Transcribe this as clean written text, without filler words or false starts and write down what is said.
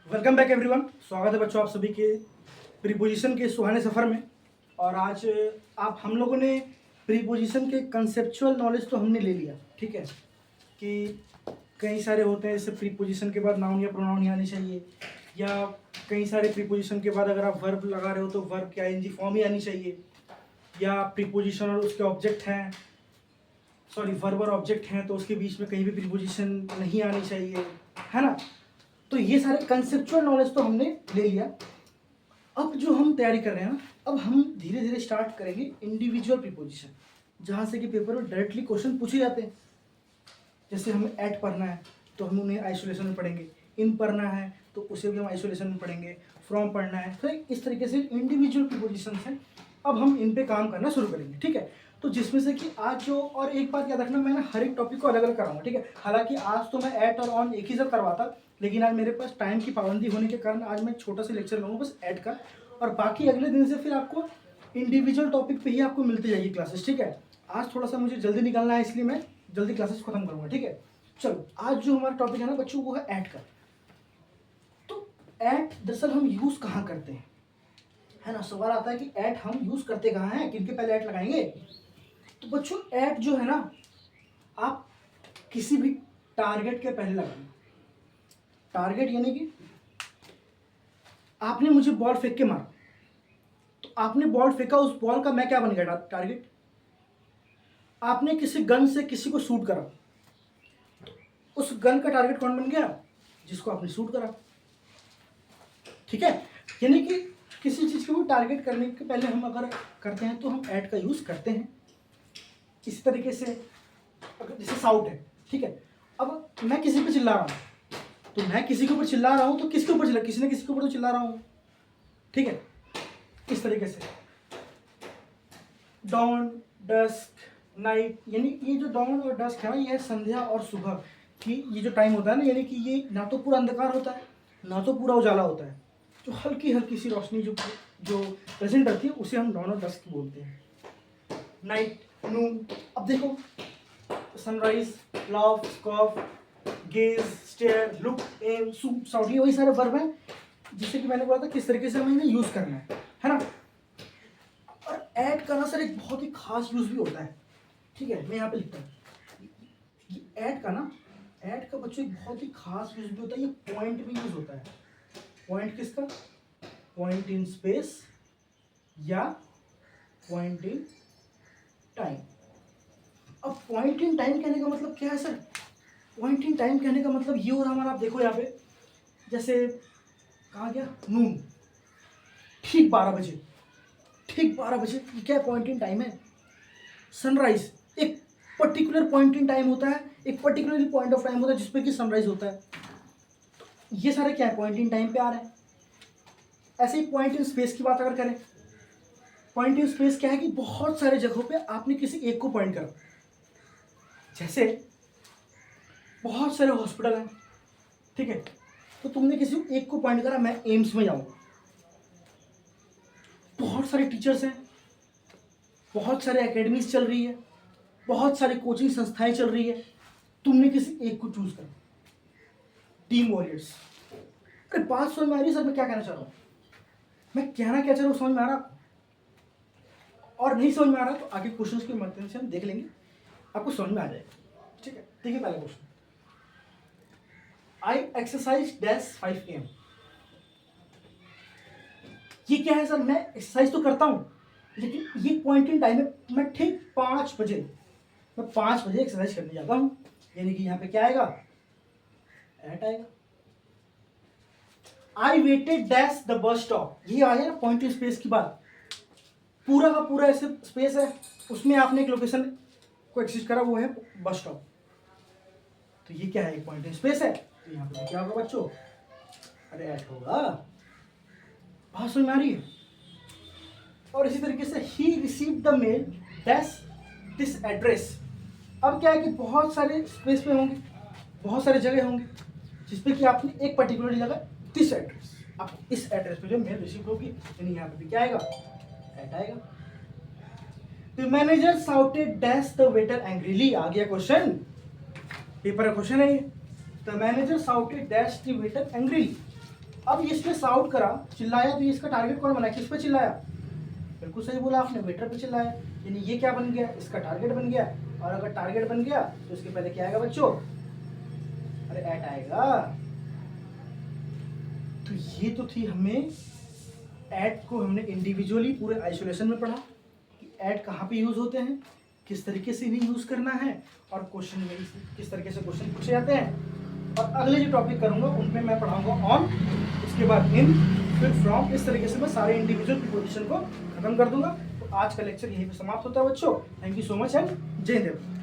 Welcome back everyone. स्वागत है बच्चों आप सभी के प्रीपोजिशन के सुहाने सफ़र में। और आज आप हम लोगों ने प्रीपोजिशन के कंसेप्चुअल नॉलेज तो हमने ले लिया, ठीक है, कि कई सारे होते हैं जैसे प्रीपोजिशन के बाद नाउन या प्रोनाउन ही आनी चाहिए, या कई सारे प्रीपोजिशन के बाद अगर आप वर्ब लगा रहे हो तो वर्ब की आईएनजी फॉर्म ही आनी चाहिए, या प्रीपोजिशन और उसके ऑब्जेक्ट हैं, सॉरी वर्ब और ऑब्जेक्ट हैं तो उसके बीच में कहीं भी प्रीपोजिशन नहीं आनी चाहिए, है ना। तो ये सारे कंसेप्चुअल नॉलेज तो हमने ले लिया। अब जो हम तैयारी कर रहे हैं ना, अब हम धीरे धीरे स्टार्ट करेंगे इंडिविजुअल प्रीपोजिशन, जहाँ से कि पेपर में डायरेक्टली क्वेश्चन पूछे जाते हैं। जैसे हमें एट पढ़ना है तो हम उन्हें आइसोलेशन में पढ़ेंगे, इन पढ़ना है तो उसे भी हम आइसोलेशन में पढ़ेंगे, फ्रॉम पढ़ना है, तो इस तरीके से इंडिविजुअल प्रीपोजिशन हैं। अब हम इन पे काम करना शुरू करेंगे, ठीक है। तो जिसमें से कि आज जो, और एक बात याद रखना, मैं ना हर एक टॉपिक को अलग अलग कराऊंगा, ठीक है। हालांकि आज तो मैं एट और ऑन एक ही साथ करवाता, लेकिन आज मेरे पास टाइम की पाबंदी होने के कारण आज मैं छोटा सा लेक्चर लूँगा बस ऐड का, और बाकी अगले दिन से फिर आपको इंडिविजुअल टॉपिक पे ही आपको मिलती जाएगी क्लासेस, ठीक है। आज थोड़ा सा मुझे जल्दी निकलना है इसलिए मैं जल्दी क्लासेस खत्म करूँगा, ठीक है। चलो आज जो हमारा टॉपिक है ना बच्चों वो है ऐड का। तो ऐड दरअसल हम यूज़ कहाँ करते हैं, है ना। सवाल आता है कि ऐड हम यूज़ करते कहाँ हैं, किनके पहले ऐड लगाएंगे। तो बच्चों ऐड जो है ना आप किसी भी टारगेट के पहले लगाएंगे। टारगेट यानी कि आपने मुझे बॉल फेंक के मारा, तो आपने बॉल फेंका, उस बॉल का मैं क्या बन गया टारगेट। आपने किसी गन से किसी को शूट करा, तो उस गन का टारगेट कौन बन गया, जिसको आपने शूट करा, ठीक है। यानी कि किसी चीज़ को टारगेट करने के पहले हम अगर करते हैं तो हम ऐड का यूज़ करते हैं। इसी तरीके से जैसे साउट है, ठीक है। अब मैं किसी पे चिल्ला रहा हूँ, तो मैं किसी के ऊपर चिल्ला रहा हूँ तो किसके ऊपर चिल्ला, किसी ने किसी के ऊपर तो चिल्ला रहा हूँ, ठीक है। इस तरीके से डॉन, डस्क, नाइट, यानी ये जो डॉन और डस्क है ना, ये है संध्या और सुबह की ये जो टाइम होता है ना, यानी कि ये ना तो पूरा अंधकार होता है ना तो पूरा उजाला होता है, जो हल्की हल्की सी रोशनी जो जो प्रेजेंट रहती है उसे हम डॉन और डस्क बोलते हैं। Night, noon. अब देखो sunrise, love, scoff, gaze, stare, look, aim, suit, shout, ये वही सारे वर्ब हैं जिससे कि मैंने बोला था किस तरीके से हमें इन्हें यूज़ करना है ना। और ऐड करना सर एक बहुत ही खास यूज़ भी होता है, ठीक है। मैं यहाँ पे लिखता हूँ ये ऐड का ना, ऐड का बच्चों एक बहुत ही खास यूज़ भी होता है, ये पॉइंट भी यूज़ होता है। पॉइंट किसका, पॉइंट इन स्पेस या पॉइंट इन टाइम। अब पॉइंट इन टाइम कहने का मतलब क्या है सर, पॉइंट इन टाइम कहने का मतलब ये हो रहा हमारा, आप देखो यहाँ पे जैसे कहा गया नून, ठीक 12 बजे, ठीक 12 बजे, ये क्या पॉइंट इन टाइम है। सनराइज एक पर्टिकुलर पॉइंट इन टाइम होता है, एक पर्टिकुलर पॉइंट ऑफ टाइम होता है जिसपे कि सनराइज होता है। ये सारे क्या है, पॉइंट इन टाइम पे आ रहे हैं। ऐसे ही पॉइंट इन स्पेस की बात अगर करें, पॉइंट इन स्पेस क्या है कि बहुत सारे जगहों पे आपने किसी एक को पॉइंट करा। जैसे बहुत सारे हॉस्पिटल हैं, ठीक है, तो तुमने किसी एक को पॉइंट करा, मैं एम्स में जाऊंगा। बहुत सारे टीचर्स हैं, बहुत सारे एकेडमीज चल रही है, बहुत सारी कोचिंग संस्थाएं चल रही है, तुमने किसी एक को चूज करा। Team warriors. अरे बात समझ में आ रही है सर, मैं क्या कहना चाह रहा हूँ, मैं कहना क्या चाह रहा हूँ समझ में आ रहा, और नहीं समझ में आ रहा तो आगे क्वेश्चंस के माध्यम से हम देख लेंगे, आपको समझ में आ जाएगा, ठीक है। देखिए पहला question, I exercise dash 5 AM। ये क्या है सर, मैं एक्सरसाइज तो करता हूँ लेकिन ये पॉइंट इन टाइम है, मैं ठीक 5 बजे, मैं 5 बजे एक्सरसाइज करने जाता हूँ, यानी कि यहाँ पे क्या आएगा, एट आएगा। I waited dash the bus stop, ये आ गया ना पॉइंट इन स्पेस की बात, पूरा का पूरा ऐसे स्पेस है, उसमें आपने एक लोकेशन को एक्सिस्ट करा, वो है बस स्टॉप। तो ये क्या है, एक पॉइंट इन स्पेस है, तो यहाँ पे क्या होगा बच्चों, अरे एट होगा। बात समझ में आ रही है। और इसी तरीके से ही receive the mail dash this address. अब क्या है कि बहुत सारे स्पेस पे होंगे, बहुत सारे जगह होंगे जिसपे कि आपने एक पर्टिकुलर जगह दिस एड्रेस, आप इस एड्रेस पे जो मेल रिसीव होगी, यानी यहाँ पे भी क्या आएगा, एट आएगा। The manager shouted dash the waiter angrily, आ गया क्वेश्चन, पेपर का क्वेश्चन है ये। The manager shouted dash the waiter angrily, अब इसने साउट करा, चिल्लाया, तो ये इसका टारगेट कौन बना, किस पे चिल्लाया, बिल्कुल सही बोला आपने, वेटर पे चिल्लाया, यानी ये क्या बन गया, इसका टारगेट बन गया। और अगर टारगेट बन गया तो इसके पहले क्या आएगा बच्चों, अरे ऐट आएगा। तो ये तो थी, हमें ऐट को हमने इंडिविजुअली पूरे आइसोलेशन में पढ़ा कि ऐट कहाँ पे यूज होते हैं, किस तरीके से इन्हें यूज करना है, और क्वेश्चन में किस तरीके से क्वेश्चन पूछे जाते हैं। और अगले जो टॉपिक करूंगा उनमें मैं पढ़ाऊंगा ऑन, उसके बाद इन, फिर फ्रॉम, इस तरीके से मैं सारे इंडिविजुअल प्रीपोजिशन को खत्म कर दूंगा। तो आज का लेक्चर यहीं पे समाप्त होता है बच्चों। Thank you so much and जय हिंद।